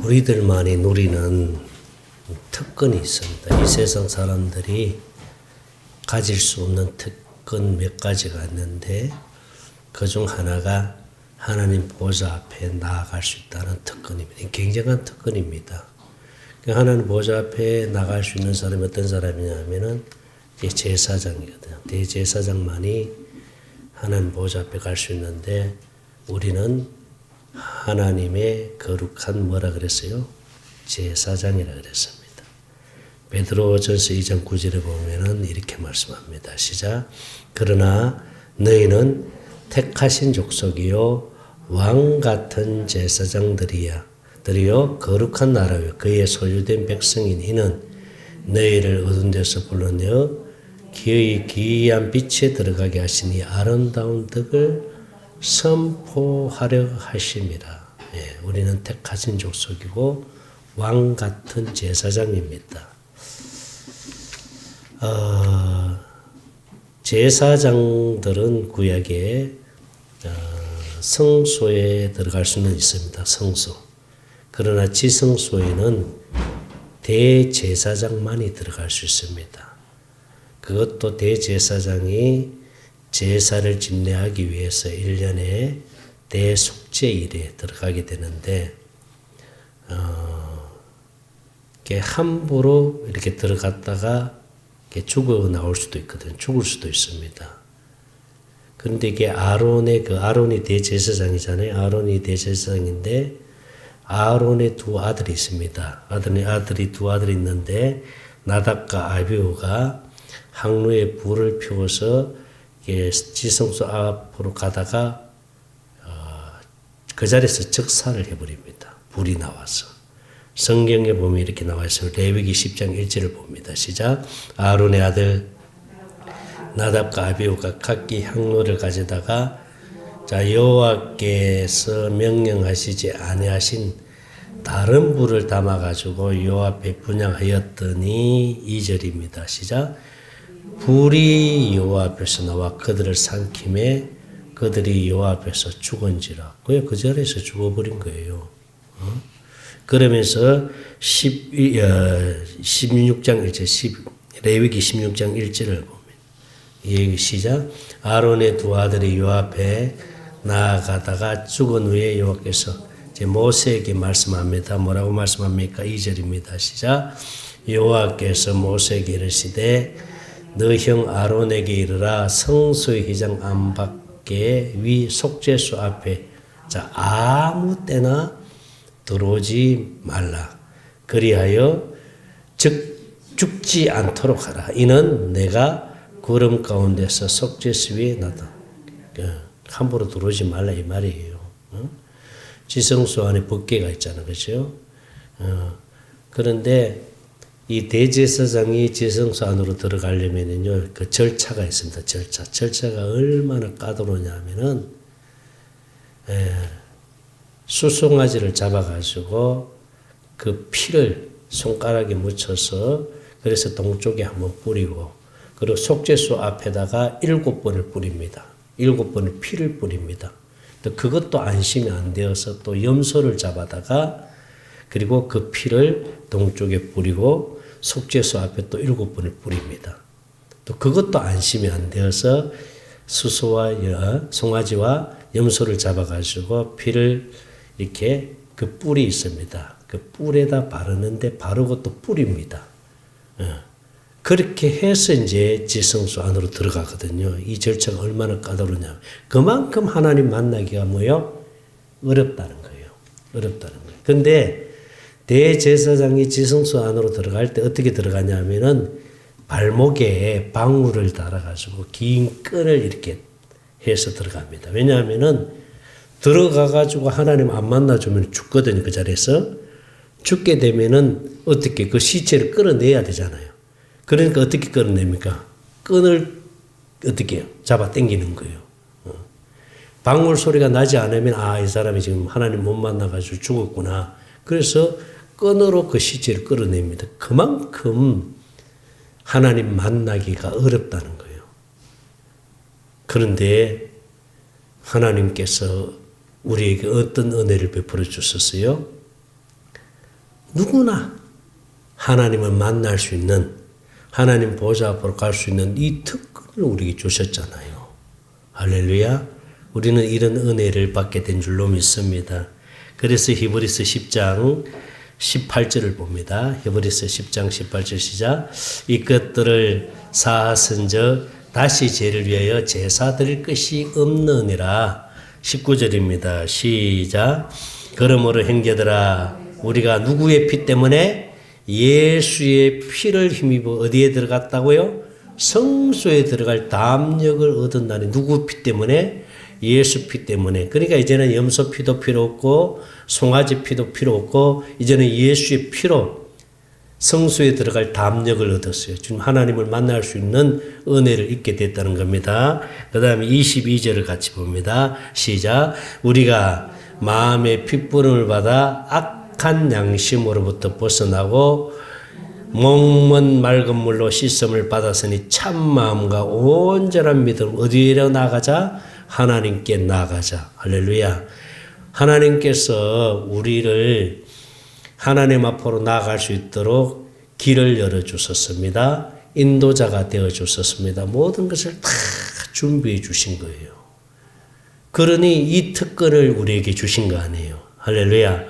우리들만이 누리는 특권이 있습니다. 이 세상 사람들이 가질 수 없는 특권 몇 가지가 있는데 그중 하나가 하나님 보좌 앞에 나아갈 수 있다는 특권입니다. 굉장한 특권입니다. 하나님 보좌 앞에 나갈 수 있는 사람이 어떤 사람이냐면은 제사장이거든요. 대제사장만이 하나님 보좌 앞에 갈 수 있는데 우리는 하나님의 거룩한 뭐라 그랬어요? 제사장이라 그랬습니다. 베드로전서 2장 9절에 보면은 이렇게 말씀합니다. 시작. 그러나 너희는 택하신 족속이요 왕 같은 제사장들이여 거룩한 나라요 그의 소유된 백성인 이는 너희를 어두운 데서 불러내어 그의 기이한 빛에 들어가게 하시니 아름다운 덕을 선포하려 하심이라. 예, 우리는 택하신 족속이고 왕 같은 제사장입니다. 제사장들은 구약에 성소에 들어갈 수는 있습니다. 성소. 그러나 지성소에는 대제사장만이 들어갈 수 있습니다. 그것도 대제사장이 제사를 집례하기 위해서 1년에 대속죄일에 들어가게 되는데 함부로 이렇게 들어갔다가 죽어 나올 수도 있거든요. 죽을 수도 있습니다. 그런데 이게 아론이 대제사장이잖아요. 아론이 대제사장인데 아론의 두 아들이 있습니다. 아들이 두 아들이 있는데 나답과 아비후가 항로에 불을 피워서 지성소 앞으로 가다가 그 자리에서 즉사를 해버립니다. 불이 나와서. 성경에 보면 이렇게 나와 있어요. 레위기 10장 1절을 봅니다. 시작. 아론의 아들 나답과 아비후가 각기 향로를 가져다가 여호와께서 명령하시지 아니하신 다른 불을 담아가지고 여호와 앞에 분향하였더니 2절입니다. 시작. 불이 여호와 앞에서 나와 그들을 삼킴에 그들이 여호와 앞에서 죽은지라. 그 자리에서 죽어버린 거예요. 그러면서 16장 1절, 레위기 16장 1절을 보면 이 시작. 아론의 두 아들이 여호와 앞에 나아가다가 죽은 후에 여호와께서 모세에게 말씀합니다. 뭐라고 말씀합니까? 2절입니다. 시작. 여호와께서 모세에게 이르시되 너 형 아론에게 이르라 성소의 휘장 안팎에 위 속죄소 앞에 아무 때나 들어오지 말라. 그리하여 죽지 않도록 하라. 이는 내가 구름 가운데서 속죄소 위에 나다. 함부로 들어오지 말라 이 말이에요. 지성소 안에 법궤가 있잖아, 그렇죠? 그런데 이 대제사장이 지성소 안으로 들어가려면요, 그 절차가 있습니다. 절차가 얼마나 까다로우냐면은 수송아지를 잡아가지고 그 피를 손가락에 묻혀서 그래서 동쪽에 한번 뿌리고 그리고 속죄소 앞에다가 7번을 뿌립니다. 7번을 피를 뿌립니다. 또 그것도 안심이 안 되어서 또 염소를 잡아다가 그리고 그 피를 동쪽에 뿌리고 속죄소 앞에 또 7번을 뿌립니다. 또 그것도 안심이 안 되어서 수소와 송아지와 염소를 잡아가지고 피를 이렇게 그 뿔이 있습니다. 그 뿔에다 바르는데 바르고 또 뿌립니다. 그렇게 해서 이제 지성소 안으로 들어가거든요. 이 절차가 얼마나 까다로우냐. 그만큼 하나님 만나기가 뭐요? 어렵다는 거예요. 어렵다는 거예요. 근데 대제사장이 지성소 안으로 들어갈 때 어떻게 들어가냐면은 발목에 방울을 달아가지고 긴 끈을 이렇게 해서 들어갑니다. 왜냐하면은 들어가가지고 하나님 안 만나주면 죽거든요. 그 자리에서. 죽게 되면은 어떻게 그 시체를 끌어내야 되잖아요. 그러니까 어떻게 끌어냅니까? 끈을 어떻게 해요? 잡아 당기는 거예요. 방울 소리가 나지 않으면 이 사람이 지금 하나님 못 만나가지고 죽었구나. 그래서 끈으로 그 시체를 끌어냅니다. 그만큼 하나님 만나기가 어렵다는 거예요. 그런데 하나님께서 우리에게 어떤 은혜를 베풀어 주셨어요? 누구나 하나님을 만날 수 있는, 하나님 보좌 앞으로 갈 수 있는 이 특권을 우리에게 주셨잖아요. 할렐루야. 우리는 이런 은혜를 받게 된 줄로 믿습니다. 그래서 히브리서 10장 18절을 봅니다. 히브리서 10장 18절 시작. 이것들을 사하선적 다시 죄를 위하여 제사 드릴 것이 없느니라. 19절입니다. 시작. 그러므로 형제들아, 우리가 누구의 피 때문에? 예수의 피를 힘입어 어디에 들어갔다고요? 성소에 들어갈 담력을 얻었나니. 누구 피 때문에? 예수 피 때문에. 그러니까 이제는 염소 피도 필요 없고 송아지 피도 필요 없고 이제는 예수의 피로 성소에 들어갈 담력을 얻었어요. 지금 하나님을 만날 수 있는 은혜를 입게 됐다는 겁니다. 그 다음에 22절을 같이 봅니다. 시작. 우리가 마음의 핏부름을 받아 악한 양심으로부터 벗어나고 목먼 맑은 물로 씻음을 받았으니 참 마음과 온전한 믿음 어디로 나가자? 하나님께 나가자. 할렐루야. 하나님께서 우리를 하나님 앞으로 나아갈 수 있도록 길을 열어주셨습니다. 인도자가 되어주셨습니다. 모든 것을 다 준비해 주신 거예요. 그러니 이 특권을 우리에게 주신 거 아니에요. 할렐루야.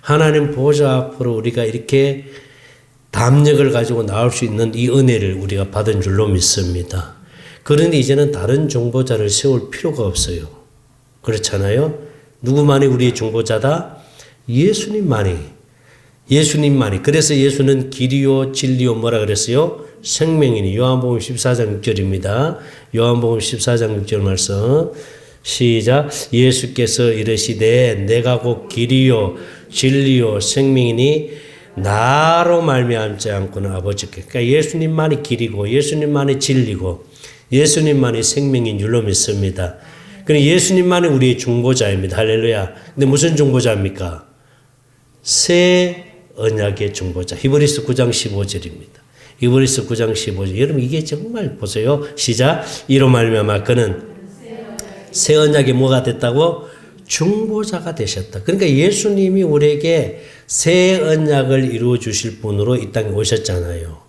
하나님 보좌 앞으로 우리가 이렇게 담력을 가지고 나올 수 있는 이 은혜를 우리가 받은 줄로 믿습니다. 그러니 이제는 다른 중보자를 세울 필요가 없어요. 그렇잖아요. 누구만이 우리의 중보자다? 예수님만이. 예수님만이. 그래서 예수는 길이요 진리요 뭐라 그랬어요? 생명이니. 요한복음 14장 6절입니다. 요한복음 14장 6절 말씀. 시작. 예수께서 이르시되 내가 곧 길이요 진리요 생명이니 나로 말미암지 않고는 아버지께. 그러니까 예수님만이 길이고 예수님만이 진리고 예수님만이 생명인 줄로 믿습니다. 그러니까 예수님만이 우리의 중보자입니다. 할렐루야. 근데 무슨 중보자입니까? 새 언약의 중보자. 히브리서 9장 15절입니다. 히브리서 9장 15절. 여러분 이게 정말 보세요. 시작. 이로 말미암아 그는 새 언약이 뭐가 됐다고? 중보자가 되셨다. 그러니까 예수님이 우리에게 새 언약을 이루어 주실 분으로 이 땅에 오셨잖아요.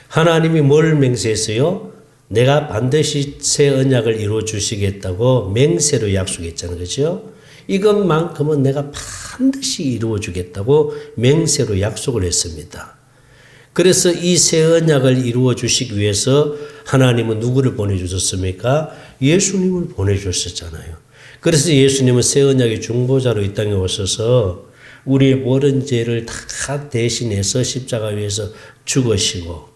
하나님이 뭘 맹세했어요? 내가 반드시 새 언약을 이루어 주시겠다고 맹세로 약속했잖아요. 그렇죠? 이것만큼은 내가 반드시 이루어 주겠다고 맹세로 약속을 했습니다. 그래서 이 새 언약을 이루어 주시기 위해서 하나님은 누구를 보내주셨습니까? 예수님을 보내주셨잖아요. 그래서 예수님은 새 언약의 중보자로 이 땅에 오셔서 우리의 모든 죄를 다 대신해서 십자가 위에서 죽으시고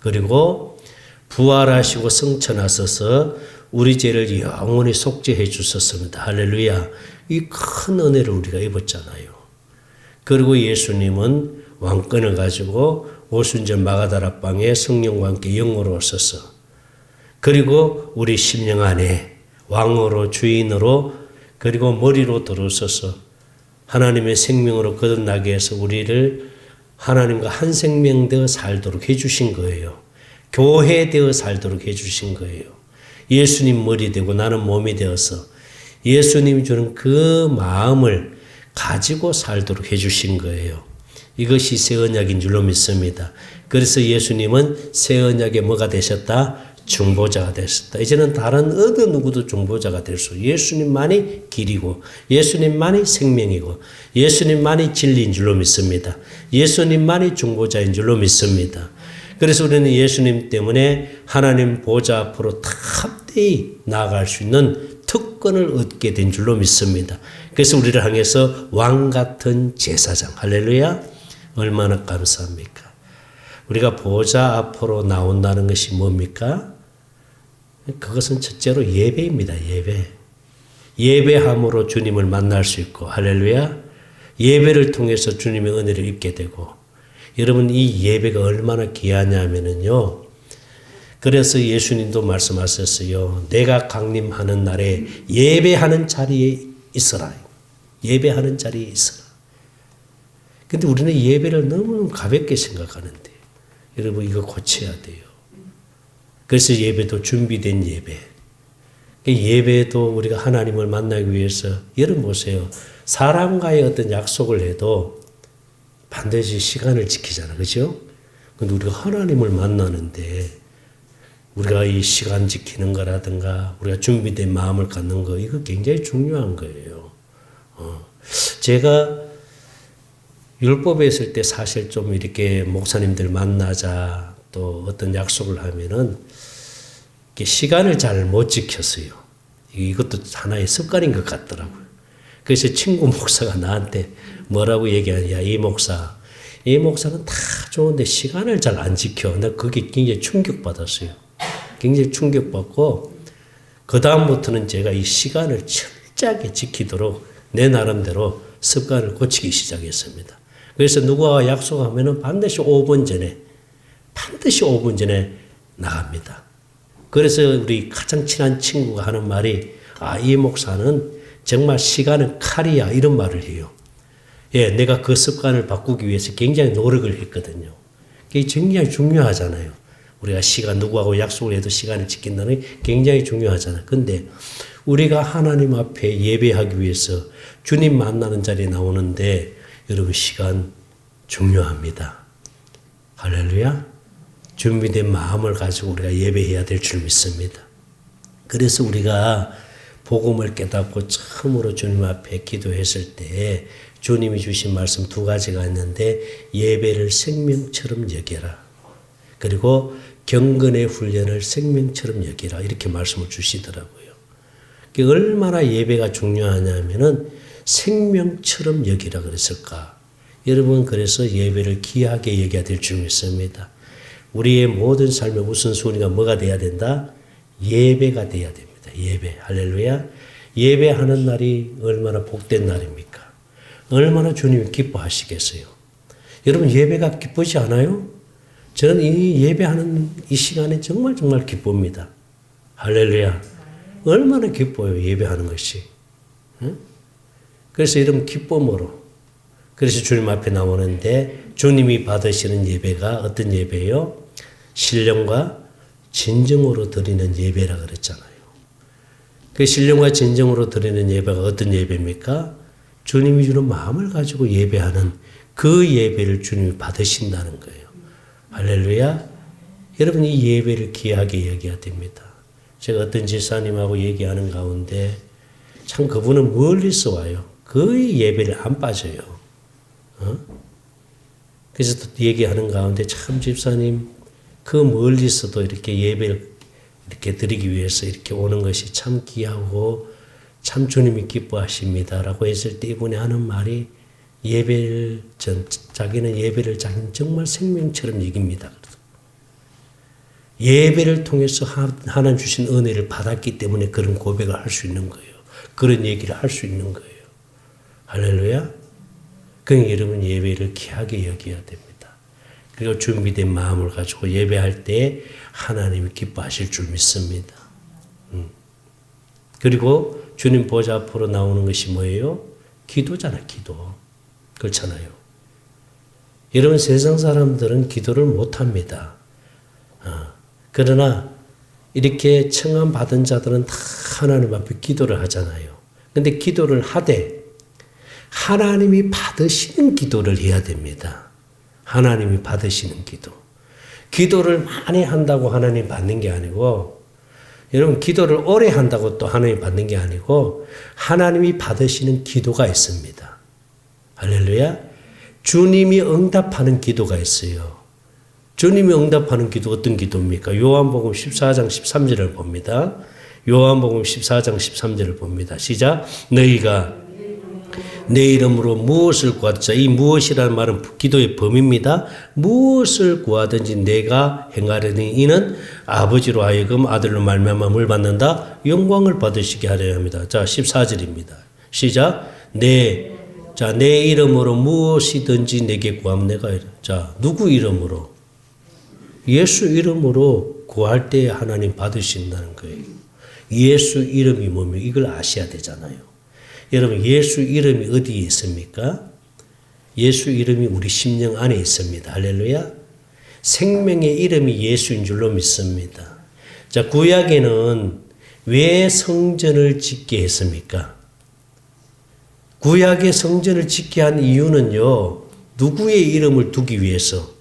그리고 부활하시고 승천하셔서 우리 죄를 영원히 속죄해 주셨습니다. 할렐루야. 이 큰 은혜를 우리가 입었잖아요. 그리고 예수님은 왕권을 가지고 오순절 마가다라 방에 성령과 함께 영으로 오셔서 그리고 우리 심령 안에 왕으로 주인으로 그리고 머리로 들어서서 하나님의 생명으로 거듭나게 해서 우리를 하나님과 한 생명 되어 살도록 해주신 거예요. 교회 되어 살도록 해주신 거예요. 예수님 머리 되고 나는 몸이 되어서 예수님이 주는 그 마음을 가지고 살도록 해주신 거예요. 이것이 새 언약인 줄로 믿습니다. 그래서 예수님은 새 언약의 뭐가 되셨다? 중보자가 되셨다. 이제는 다른 어느 누구도 중보자가 될 수 없어요. 예수님만이 길이고 예수님만이 생명이고 예수님만이 진리인 줄로 믿습니다. 예수님만이 중보자인 줄로 믿습니다. 그래서 우리는 예수님 때문에 하나님 보좌 앞으로 탑대히 나아갈 수 있는 특권을 얻게 된 줄로 믿습니다. 그래서 우리를 향해서 왕 같은 제사장. 할렐루야. 얼마나 감사합니까? 우리가 보좌 앞으로 나온다는 것이 뭡니까? 그것은 첫째로 예배입니다. 예배. 예배함으로 주님을 만날 수 있고 할렐루야. 예배를 통해서 주님의 은혜를 입게 되고 여러분 이 예배가 얼마나 귀하냐면요. 그래서 예수님도 말씀하셨어요. 내가 강림하는 날에 예배하는 자리에 있어라. 예배하는 자리에 있어라. 근데 우리는 예배를 너무 가볍게 생각하는데 여러분 이거 고쳐야 돼요. 그래서 예배도 준비된 예배. 예배도 우리가 하나님을 만나기 위해서 여러분 보세요. 사람과의 어떤 약속을 해도 반드시 시간을 지키잖아. 그죠? 근데 우리가 하나님을 만나는데 우리가 이 시간 지키는 거라든가 우리가 준비된 마음을 갖는 거 이거 굉장히 중요한 거예요. 제가 율법에 있을 때 사실 좀 이렇게 목사님들 만나자 또 어떤 약속을 하면은 시간을 잘 못 지켰어요. 이것도 하나의 습관인 것 같더라고요. 그래서 친구 목사가 나한테 뭐라고 얘기하냐. 이 목사는 다 좋은데 시간을 잘 안 지켜. 나 그게 굉장히 충격받았어요. 굉장히 충격받고 그 다음부터는 제가 이 시간을 철저하게 지키도록 내 나름대로 습관을 고치기 시작했습니다. 그래서 누구와 약속하면은 반드시 5분 전에 나갑니다. 그래서 우리 가장 친한 친구가 하는 말이 이 목사는 정말 시간은 칼이야 이런 말을 해요. 예, 내가 그 습관을 바꾸기 위해서 굉장히 노력을 했거든요. 그게 굉장히 중요하잖아요. 우리가 누구하고 약속을 해도 시간을 지킨다는 게 굉장히 중요하잖아요. 근데 우리가 하나님 앞에 예배하기 위해서 주님 만나는 자리에 나오는데 여러분 시간 중요합니다. 할렐루야. 준비된 마음을 가지고 우리가 예배해야 될 줄 믿습니다. 그래서 우리가 복음을 깨닫고 처음으로 주님 앞에 기도했을 때 주님이 주신 말씀 2가지가 있는데 예배를 생명처럼 여겨라. 그리고 경건의 훈련을 생명처럼 여기라 이렇게 말씀을 주시더라고요. 얼마나 예배가 중요하냐면은 생명처럼 여기라 그랬을까. 여러분 그래서 예배를 귀하게 여겨야 될 줄 믿습니다. 우리의 모든 삶의 우선순위가 뭐가 돼야 된다? 예배가 돼야 됩니다. 예배. 할렐루야. 예배하는 날이 얼마나 복된 날입니까? 얼마나 주님이 기뻐하시겠어요. 여러분 예배가 기쁘지 않아요? 저는 이 예배하는 이 시간에 정말 기쁩니다. 할렐루야. 얼마나 기뻐요. 예배하는 것이. 응? 그래서 이런 기쁨으로 그래서 주님 앞에 나오는데 주님이 받으시는 예배가 어떤 예배예요? 신령과 진정으로 드리는 예배라 그랬잖아요. 그 신령과 진정으로 드리는 예배가 어떤 예배입니까? 주님이 주는 마음을 가지고 예배하는 그 예배를 주님이 받으신다는 거예요. 할렐루야. 여러분 이 예배를 귀하게 여겨야 됩니다. 제가 어떤 집사님하고 얘기하는 가운데 참 그분은 멀리서 와요. 거의 예배를 안 빠져요. 그래서 또 얘기하는 가운데 참 집사님 그 멀리서도 이렇게 예배를 이렇게 드리기 위해서 이렇게 오는 것이 참 귀하고 참 주님이 기뻐하십니다라고 했을 때 이분이 하는 말이 자기는 예배를 정말 생명처럼 여깁니다. 예배를 통해서 하나님 주신 은혜를 받았기 때문에 그런 고백을 할 수 있는 거예요. 그런 얘기를 할 수 있는 거예요. 할렐루야. 그러니까 여러분 예배를 귀하게 여겨야 됩니다. 그리고 준비된 마음을 가지고 예배할 때 하나님이 기뻐하실 줄 믿습니다. 그리고 주님 보좌 앞으로 나오는 것이 뭐예요? 기도잖아, 기도. 그렇잖아요. 여러분 세상 사람들은 기도를 못합니다. 그러나 이렇게 청함 받은 자들은 다 하나님 앞에 기도를 하잖아요. 근데 기도를 하되 하나님이 받으시는 기도를 해야 됩니다. 하나님이 받으시는 기도. 기도를 많이 한다고 하나님 받는 게 아니고 여러분 기도를 오래 한다고 또 하나님 받는 게 아니고 하나님이 받으시는 기도가 있습니다. 할렐루야. 주님이 응답하는 기도가 있어요. 주님이 응답하는 기도 어떤 기도입니까? 요한복음 14장 13절을 봅니다. 요한복음 14장 13절을 봅니다. 시작. 너희가 내 이름으로 무엇을 구하든지, 이 무엇이라는 말은 기도의 범위입니다. 무엇을 구하든지 내가 행하려니 이는 아버지로 하여금 아들로 말미암아 뭘 받는다? 영광을 받으시게 하려 합니다. 자, 14절입니다. 시작. 내 이름으로 무엇이든지 내게 구하면 내가 이래. 자, 누구 이름으로? 예수 이름으로 구할 때 하나님 받으신다는 거예요. 예수 이름이 뭐며 이걸 아셔야 되잖아요. 여러분 예수 이름이 어디에 있습니까? 예수 이름이 우리 심령 안에 있습니다. 할렐루야. 생명의 이름이 예수인 줄로 믿습니다. 자, 구약에는 왜 성전을 짓게 했습니까? 구약의 성전을 짓게 한 이유는요. 누구의 이름을 두기 위해서?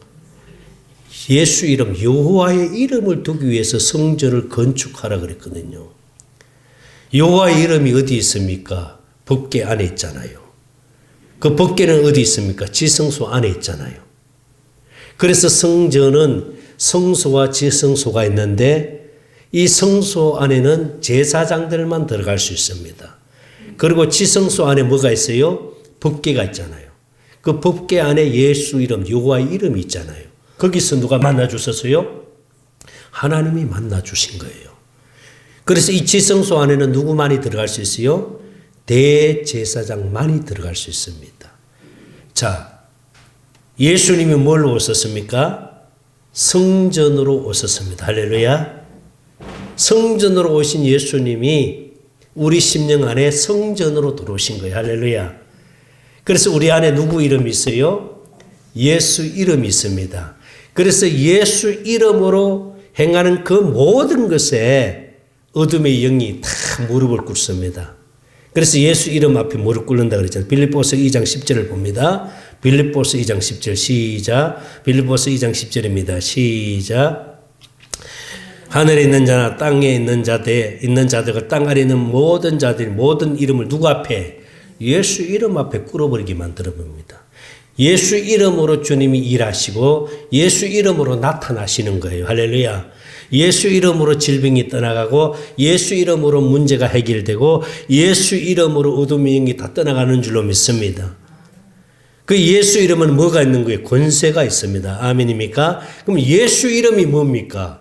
예수 이름, 여호와의 이름을 두기 위해서 성전을 건축하라 그랬거든요. 여호와의 이름이 어디 있습니까? 법궤 안에 있잖아요. 그 법궤는 어디 있습니까? 지성소 안에 있잖아요. 그래서 성전은 성소와 지성소가 있는데 이 성소 안에는 제사장들만 들어갈 수 있습니다. 그리고 지성소 안에 뭐가 있어요? 법궤가 있잖아요. 그 법궤 안에 예수 이름, 여호와의 이름이 있잖아요. 거기서 누가 만나 주셨어요? 하나님이 만나 주신 거예요. 그래서 이 지성소 안에는 누구만이 들어갈 수 있어요? 대제사장만이 들어갈 수 있습니다. 자, 예수님이 뭘로 오셨습니까? 성전으로 오셨습니다. 할렐루야. 성전으로 오신 예수님이 우리 심령 안에 성전으로 들어오신 거예요. 할렐루야. 그래서 우리 안에 누구 이름이 있어요? 예수 이름이 있습니다. 그래서 예수 이름으로 행하는 그 모든 것에 어둠의 영이 다 무릎을 꿇습니다. 그래서 예수 이름 앞에 무릎 꿇는다 그랬잖아요. 빌립보서 2장 10절을 봅니다. 빌립보서 2장 10절 시작. 빌립보서 2장 10절입니다. 시작. 하늘에 있는 자나 땅에 있는 자들과 땅 아래 있는 모든 자들 모든 이름을 누구 앞에? 예수 이름 앞에 꿇어버리게 만들어 봅니다. 예수 이름으로 주님이 일하시고 예수 이름으로 나타나시는 거예요. 할렐루야. 예수 이름으로 질병이 떠나가고 예수 이름으로 문제가 해결되고 예수 이름으로 어둠의 영이 다 떠나가는 줄로 믿습니다. 그 예수 이름은 뭐가 있는 거예요? 권세가 있습니다. 아멘입니까? 그럼 예수 이름이 뭡니까?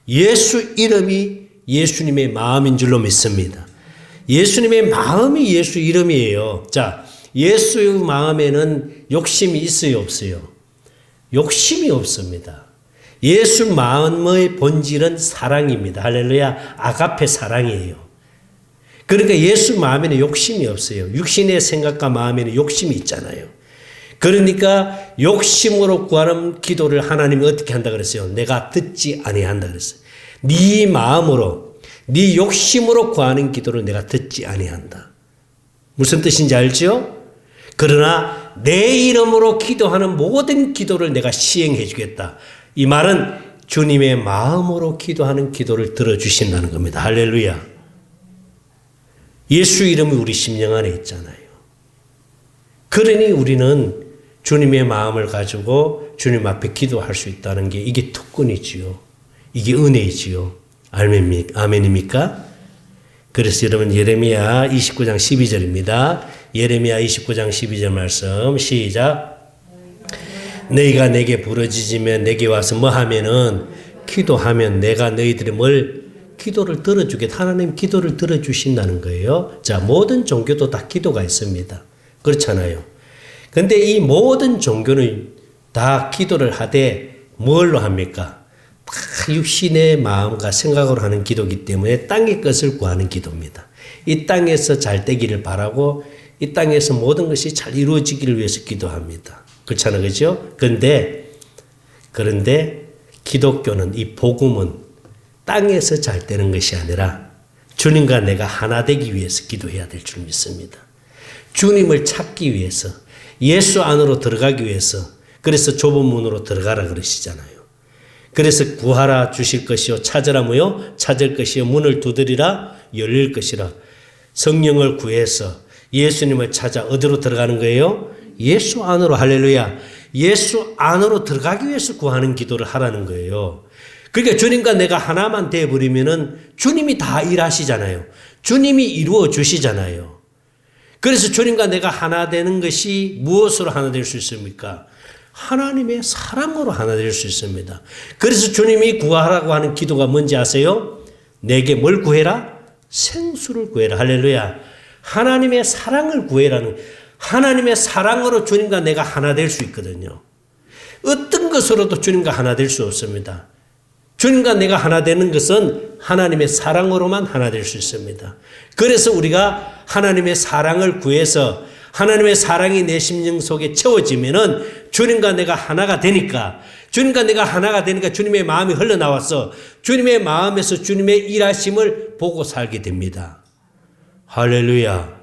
예수 이름이 예수님의 마음인 줄로 믿습니다. 예수님의 마음이 예수 이름이에요. 자, 예수 마음에는 욕심이 있어요, 없어요? 욕심이 없습니다. 예수 마음의 본질은 사랑입니다. 할렐루야. 아가페 사랑이에요. 그러니까 예수 마음에는 욕심이 없어요. 육신의 생각과 마음에는 욕심이 있잖아요. 그러니까 욕심으로 구하는 기도를 하나님이 어떻게 한다 그랬어요? 내가 듣지 아니한다 그랬어요. 네 마음으로, 네 욕심으로 구하는 기도를 내가 듣지 아니한다. 무슨 뜻인지 알죠? 그러나 내 이름으로 기도하는 모든 기도를 내가 시행해 주겠다. 이 말은 주님의 마음으로 기도하는 기도를 들어주신다는 겁니다. 할렐루야. 예수 이름이 우리 심령 안에 있잖아요. 그러니 우리는 주님의 마음을 가지고 주님 앞에 기도할 수 있다는 게 이게 특권이지요. 이게 은혜이지요. 아멘입니까? 그래서 여러분 예레미야 29장 12절입니다. 예레미야 29장 12절 말씀 시작. 너희가 내게 부르짖으면 내게 와서 뭐 하면은 기도하면 내가 너희들의 기도를 들어주겠다. 하나님 기도를 들어주신다는 거예요. 자, 모든 종교도 다 기도가 있습니다. 그렇잖아요. 근데 이 모든 종교는 다 기도를 하되 뭘로 합니까? 다 육신의 마음과 생각으로 하는 기도이기 때문에 땅의 것을 구하는 기도입니다. 이 땅에서 잘 되기를 바라고 이 땅에서 모든 것이 잘 이루어지기를 위해서 기도합니다. 그렇잖아요. 그죠? 그런데 기독교는 이 복음은 땅에서 잘 되는 것이 아니라 주님과 내가 하나 되기 위해서 기도해야 될 줄 믿습니다. 주님을 찾기 위해서 예수 안으로 들어가기 위해서 그래서 좁은 문으로 들어가라 그러시잖아요. 그래서 구하라 주실 것이요 찾으라 뭐요? 찾을 것이요 문을 두드리라 열릴 것이라. 성령을 구해서 예수님을 찾아 어디로 들어가는 거예요? 예수 안으로. 할렐루야. 예수 안으로 들어가기 위해서 구하는 기도를 하라는 거예요. 그러니까 주님과 내가 하나만 되어버리면은 주님이 다 일하시잖아요. 주님이 이루어 주시잖아요. 그래서 주님과 내가 하나 되는 것이 무엇으로 하나 될 수 있습니까? 하나님의 사랑으로 하나 될 수 있습니다. 그래서 주님이 구하라고 하는 기도가 뭔지 아세요? 내게 뭘 구해라? 생수를 구해라. 할렐루야. 하나님의 사랑을 구해라는, 하나님의 사랑으로 주님과 내가 하나 될 수 있거든요. 어떤 것으로도 주님과 하나 될 수 없습니다. 주님과 내가 하나 되는 것은 하나님의 사랑으로만 하나 될 수 있습니다. 그래서 우리가 하나님의 사랑을 구해서 하나님의 사랑이 내 심령 속에 채워지면은 주님과 내가 하나가 되니까, 주님과 내가 하나가 되니까 주님의 마음이 흘러나와서 주님의 마음에서 주님의 일하심을 보고 살게 됩니다. 할렐루야.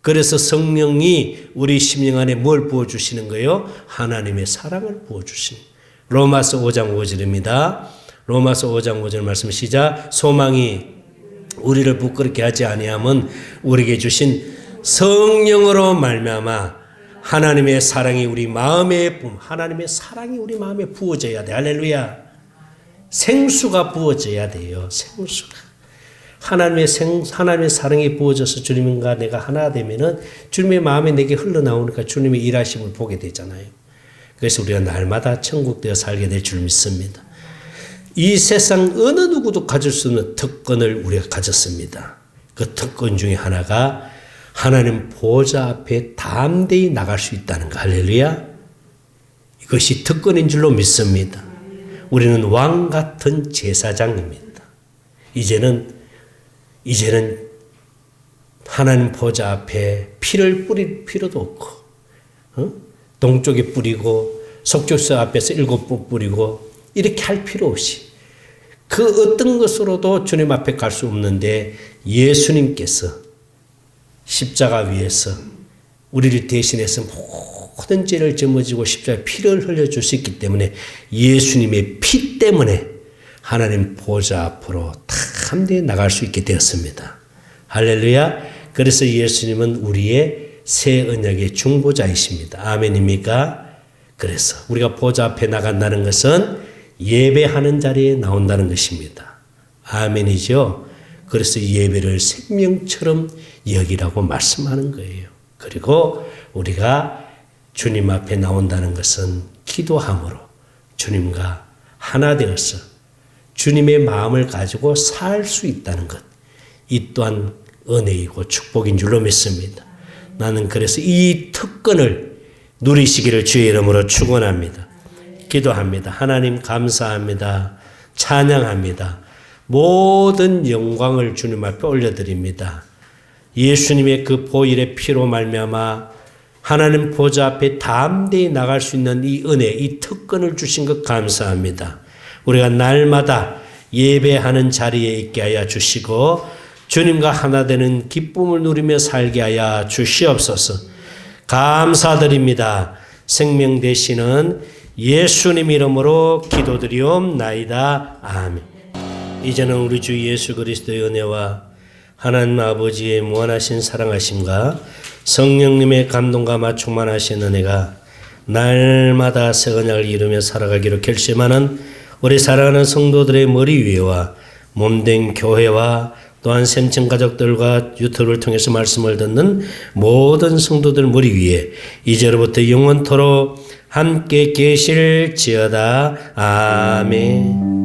그래서 성령이 우리 심령 안에 뭘 부어주시는 거예요? 하나님의 사랑을 부어주시는 거예요. 로마서 5장 5절입니다. 로마서 5장 5절 말씀 시작. 소망이 우리를 부끄럽게 하지 아니함은 우리에게 주신 성령으로 말미암아 하나님의 사랑이 우리 마음에 하나님의 사랑이 우리 마음에 부어져야 돼. 할렐루야. 생수가 부어져야 돼요. 생수가. 하나님의 사랑이 부어져서 주님과 내가 하나 되면은 주님의 마음에 내게 흘러나오니까 주님의 일하심을 보게 되잖아요. 그래서 우리가 날마다 천국 되어 살게 될 줄 믿습니다. 이 세상 어느 누구도 가질 수 없는 특권을 우리가 가졌습니다. 그 특권 중에 하나가 하나님 보좌 앞에 담대히 나갈 수 있다는 거. 할렐루야. 이것이 특권인 줄로 믿습니다. 우리는 왕 같은 제사장입니다. 이제는 하나님 보좌 앞에 피를 뿌릴 필요도 없고, 동쪽에 뿌리고 속죄소 앞에서 7번 뿌리고 이렇게 할 필요 없이 그 어떤 것으로도 주님 앞에 갈 수 없는데 예수님께서 십자가 위에서 우리를 대신해서 모든 죄를 짊어지고 십자가에 피를 흘려주셨기 때문에 예수님의 피 때문에 하나님 보좌 앞으로 담대히 나갈 수 있게 되었습니다. 할렐루야. 그래서 예수님은 우리의 새 언약의 중보자이십니다. 아멘입니까? 그래서 우리가 보좌 앞에 나간다는 것은 예배하는 자리에 나온다는 것입니다. 아멘이죠. 그래서 예배를 생명처럼 여기라고 말씀하는 거예요. 그리고 우리가 주님 앞에 나온다는 것은 기도함으로 주님과 하나 되어서 주님의 마음을 가지고 살 수 있다는 것. 이 또한 은혜이고 축복인 줄로 믿습니다. 나는 그래서 이 특권을 누리시기를 주의 이름으로 축원합니다. 기도합니다. 하나님 감사합니다. 찬양합니다. 모든 영광을 주님 앞에 올려드립니다. 예수님의 그 보혈의 피로 말미암아 하나님 보좌 앞에 담대히 나갈 수 있는 이 은혜, 이 특권을 주신 것 감사합니다. 우리가 날마다 예배하는 자리에 있게 하여 주시고 주님과 하나 되는 기쁨을 누리며 살게 하여 주시옵소서. 감사드립니다. 생명 되시는 예수님 이름으로 기도드리옵나이다. 아멘. 이제는 우리 주 예수 그리스도의 은혜와 하나님 아버지의 무한하신 사랑하심과 성령님의 감동과 충만하신 은혜가 날마다 새 언약을 이루며 살아가기로 결심하는 우리 사랑하는 성도들의 머리 위에와 몸된 교회와 또한 샘청 가족들과 유튜브를 통해서 말씀을 듣는 모든 성도들 머리 위에 이제로부터 영원토록 함께 계실지어다. 아멘.